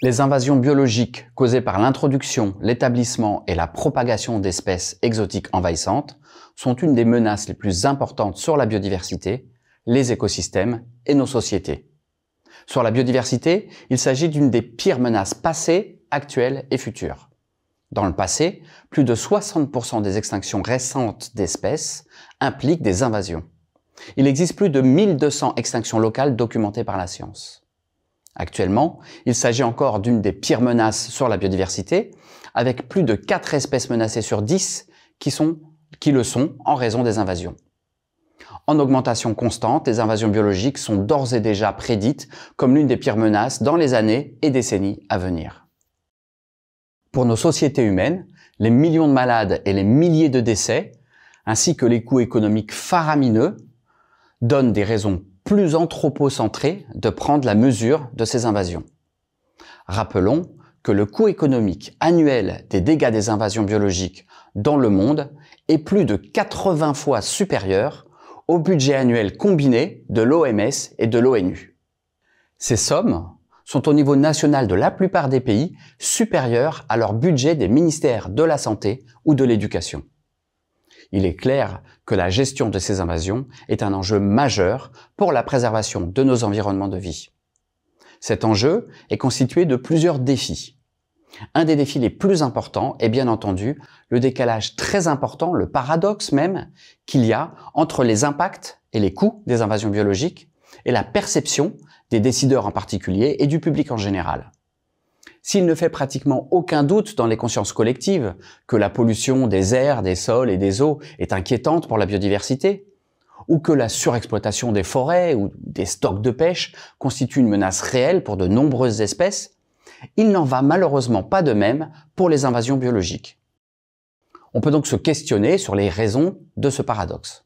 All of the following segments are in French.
Les invasions biologiques causées par l'introduction, l'établissement et la propagation d'espèces exotiques envahissantes sont une des menaces les plus importantes sur la biodiversité, les écosystèmes et nos sociétés. Sur la biodiversité, il s'agit d'une des pires menaces passées, actuelles et futures. Dans le passé, plus de 60% des extinctions récentes d'espèces impliquent des invasions. Il existe plus de 1200 extinctions locales documentées par la science. Actuellement, il s'agit encore d'une des pires menaces sur la biodiversité, avec plus de 4 espèces menacées sur 10 qui le sont en raison des invasions. En augmentation constante, les invasions biologiques sont d'ores et déjà prédites comme l'une des pires menaces dans les années et décennies à venir. Pour nos sociétés humaines, les millions de malades et les milliers de décès, ainsi que les coûts économiques faramineux, donnent des raisons plus anthropocentrées de prendre la mesure de ces invasions. Rappelons que le coût économique annuel des dégâts des invasions biologiques dans le monde est plus de 80 fois supérieur au budget annuel combiné de l'OMS et de l'ONU. Ces sommes sont au niveau national de la plupart des pays supérieures à leur budget des ministères de la Santé ou de l'Éducation. Il est clair que la gestion de ces invasions est un enjeu majeur pour la préservation de nos environnements de vie. Cet enjeu est constitué de plusieurs défis. Un des défis les plus importants est bien entendu le décalage très important, le paradoxe même, qu'il y a entre les impacts et les coûts des invasions biologiques et la perception des décideurs en particulier et du public en général. S'il ne fait pratiquement aucun doute dans les consciences collectives que la pollution des airs, des sols et des eaux est inquiétante pour la biodiversité, ou que la surexploitation des forêts ou des stocks de pêche constitue une menace réelle pour de nombreuses espèces, il n'en va malheureusement pas de même pour les invasions biologiques. On peut donc se questionner sur les raisons de ce paradoxe.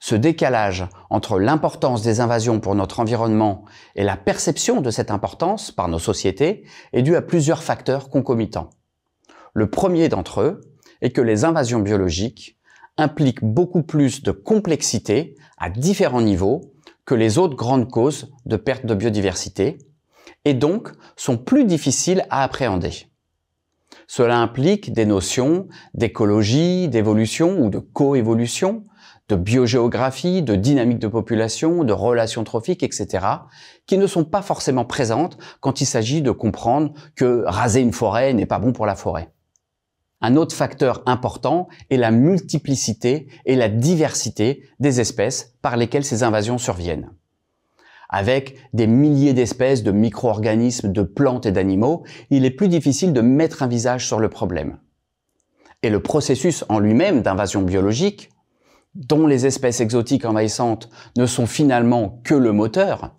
Ce décalage entre l'importance des invasions pour notre environnement et la perception de cette importance par nos sociétés est dû à plusieurs facteurs concomitants. Le premier d'entre eux est que les invasions biologiques impliquent beaucoup plus de complexité à différents niveaux que les autres grandes causes de perte de biodiversité et donc sont plus difficiles à appréhender. Cela implique des notions d'écologie, d'évolution ou de coévolution, de biogéographie, de dynamique de population, de relations trophiques, etc., qui ne sont pas forcément présentes quand il s'agit de comprendre que raser une forêt n'est pas bon pour la forêt. Un autre facteur important est la multiplicité et la diversité des espèces par lesquelles ces invasions surviennent. Avec des milliers d'espèces de micro-organismes, de plantes et d'animaux, il est plus difficile de mettre un visage sur le problème. Et le processus en lui-même d'invasion biologique, dont les espèces exotiques envahissantes ne sont finalement que le moteur,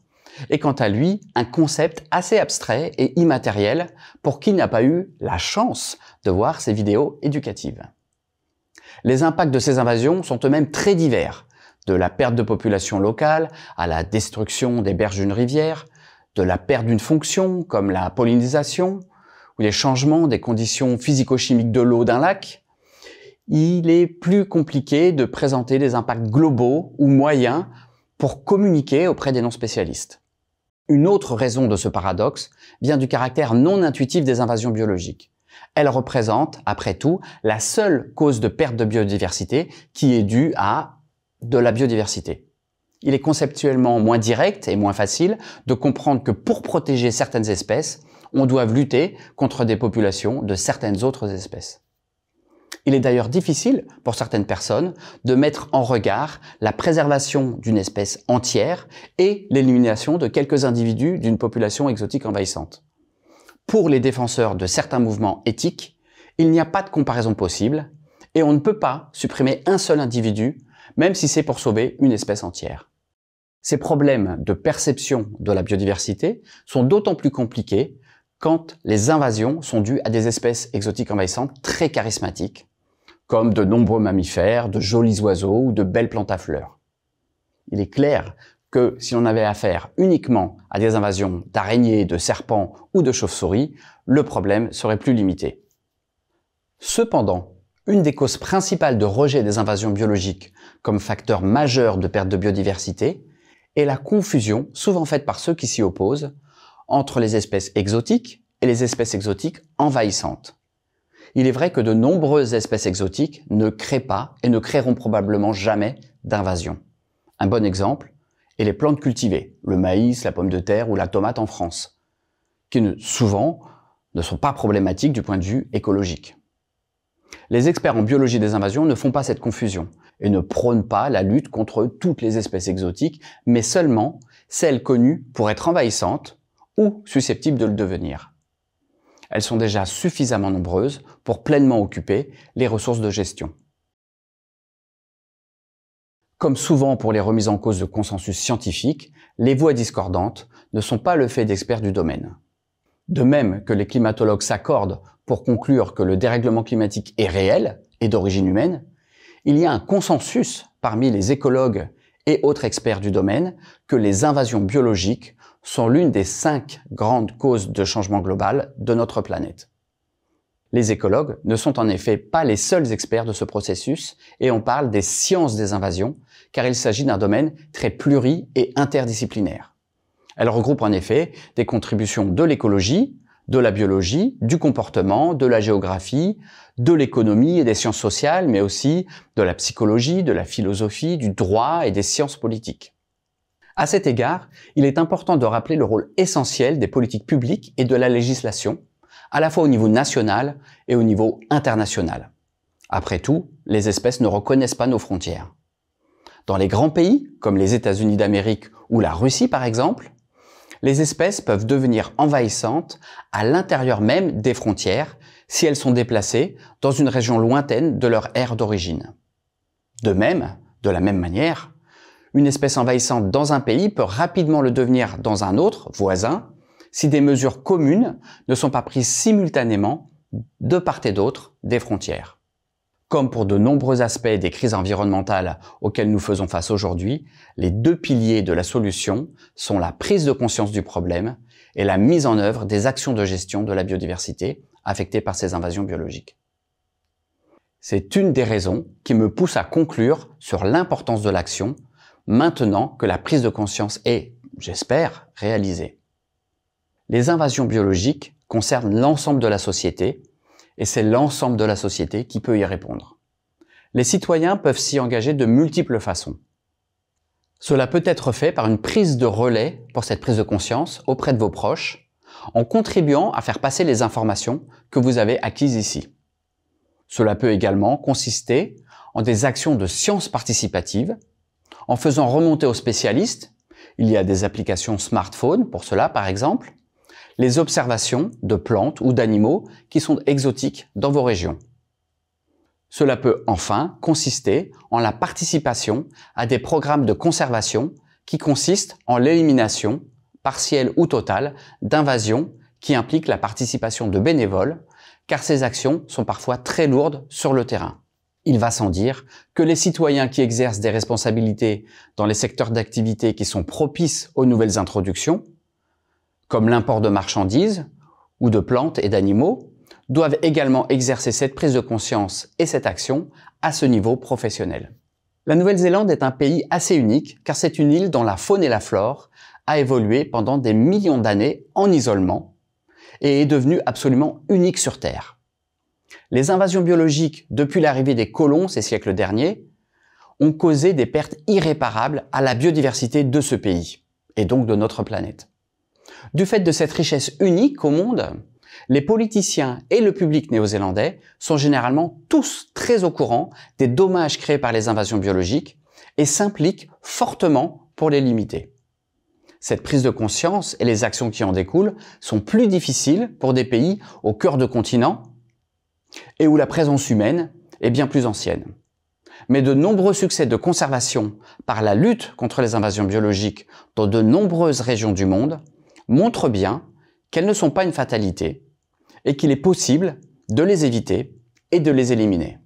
est quant à lui un concept assez abstrait et immatériel pour qui n'a pas eu la chance de voir ces vidéos éducatives. Les impacts de ces invasions sont eux-mêmes très divers, de la perte de population locale à la destruction des berges d'une rivière, de la perte d'une fonction comme la pollinisation ou les changements des conditions physico-chimiques de l'eau d'un lac. Il est plus compliqué de présenter des impacts globaux ou moyens pour communiquer auprès des non-spécialistes. Une autre raison de ce paradoxe vient du caractère non intuitif des invasions biologiques. Elles représentent, après tout, la seule cause de perte de biodiversité qui est due à de la biodiversité. Il est conceptuellement moins direct et moins facile de comprendre que pour protéger certaines espèces, on doit lutter contre des populations de certaines autres espèces. Il est d'ailleurs difficile pour certaines personnes de mettre en regard la préservation d'une espèce entière et l'élimination de quelques individus d'une population exotique envahissante. Pour les défenseurs de certains mouvements éthiques, il n'y a pas de comparaison possible et on ne peut pas supprimer un seul individu, même si c'est pour sauver une espèce entière. Ces problèmes de perception de la biodiversité sont d'autant plus compliqués quand les invasions sont dues à des espèces exotiques envahissantes très charismatiques, comme de nombreux mammifères, de jolis oiseaux ou de belles plantes à fleurs. Il est clair que si on avait affaire uniquement à des invasions d'araignées, de serpents ou de chauves-souris, le problème serait plus limité. Cependant, une des causes principales de rejet des invasions biologiques comme facteur majeur de perte de biodiversité est la confusion, souvent faite par ceux qui s'y opposent, entre les espèces exotiques et les espèces exotiques envahissantes. Il est vrai que de nombreuses espèces exotiques ne créent pas et ne créeront probablement jamais d'invasion. Un bon exemple est les plantes cultivées, le maïs, la pomme de terre ou la tomate en France, qui souvent ne sont pas problématiques du point de vue écologique. Les experts en biologie des invasions ne font pas cette confusion et ne prônent pas la lutte contre toutes les espèces exotiques, mais seulement celles connues pour être envahissantes ou susceptibles de le devenir. Elles sont déjà suffisamment nombreuses pour pleinement occuper les ressources de gestion. Comme souvent pour les remises en cause de consensus scientifique, les voix discordantes ne sont pas le fait d'experts du domaine. De même que les climatologues s'accordent pour conclure que le dérèglement climatique est réel et d'origine humaine, il y a un consensus parmi les écologues et autres experts du domaine que les invasions biologiques sont l'une des 5 grandes causes de changement global de notre planète. Les écologues ne sont en effet pas les seuls experts de ce processus et on parle des sciences des invasions car il s'agit d'un domaine très pluri- et interdisciplinaire. Elle regroupe en effet des contributions de l'écologie, de la biologie, du comportement, de la géographie, de l'économie et des sciences sociales, mais aussi de la psychologie, de la philosophie, du droit et des sciences politiques. À cet égard, il est important de rappeler le rôle essentiel des politiques publiques et de la législation, à la fois au niveau national et au niveau international. Après tout, les espèces ne reconnaissent pas nos frontières. Dans les grands pays, comme les États-Unis d'Amérique ou la Russie par exemple, les espèces peuvent devenir envahissantes à l'intérieur même des frontières si elles sont déplacées dans une région lointaine de leur aire d'origine. De la même manière, une espèce envahissante dans un pays peut rapidement le devenir dans un autre, voisin, si des mesures communes ne sont pas prises simultanément de part et d'autre des frontières. Comme pour de nombreux aspects des crises environnementales auxquelles nous faisons face aujourd'hui, les 2 piliers de la solution sont la prise de conscience du problème et la mise en œuvre des actions de gestion de la biodiversité affectée par ces invasions biologiques. C'est une des raisons qui me pousse à conclure sur l'importance de l'action maintenant que la prise de conscience est, j'espère, réalisée. Les invasions biologiques concernent l'ensemble de la société et c'est l'ensemble de la société qui peut y répondre. Les citoyens peuvent s'y engager de multiples façons. Cela peut être fait par une prise de relais pour cette prise de conscience auprès de vos proches, en contribuant à faire passer les informations que vous avez acquises ici. Cela peut également consister en des actions de science participative, en faisant remonter aux spécialistes, il y a des applications smartphone pour cela par exemple, les observations de plantes ou d'animaux qui sont exotiques dans vos régions. Cela peut enfin consister en la participation à des programmes de conservation qui consistent en l'élimination, partielle ou totale, d'invasions qui impliquent la participation de bénévoles, car ces actions sont parfois très lourdes sur le terrain. Il va sans dire que les citoyens qui exercent des responsabilités dans les secteurs d'activité qui sont propices aux nouvelles introductions, comme l'import de marchandises ou de plantes et d'animaux, doivent également exercer cette prise de conscience et cette action à ce niveau professionnel. La Nouvelle-Zélande est un pays assez unique car c'est une île dont la faune et la flore a évolué pendant des millions d'années en isolement et est devenue absolument unique sur Terre. Les invasions biologiques depuis l'arrivée des colons ces siècles derniers ont causé des pertes irréparables à la biodiversité de ce pays et donc de notre planète. Du fait de cette richesse unique au monde, les politiciens et le public néo-zélandais sont généralement tous très au courant des dommages créés par les invasions biologiques et s'impliquent fortement pour les limiter. Cette prise de conscience et les actions qui en découlent sont plus difficiles pour des pays au cœur de continents et où la présence humaine est bien plus ancienne. Mais de nombreux succès de conservation par la lutte contre les invasions biologiques dans de nombreuses régions du monde montrent bien qu'elles ne sont pas une fatalité et qu'il est possible de les éviter et de les éliminer.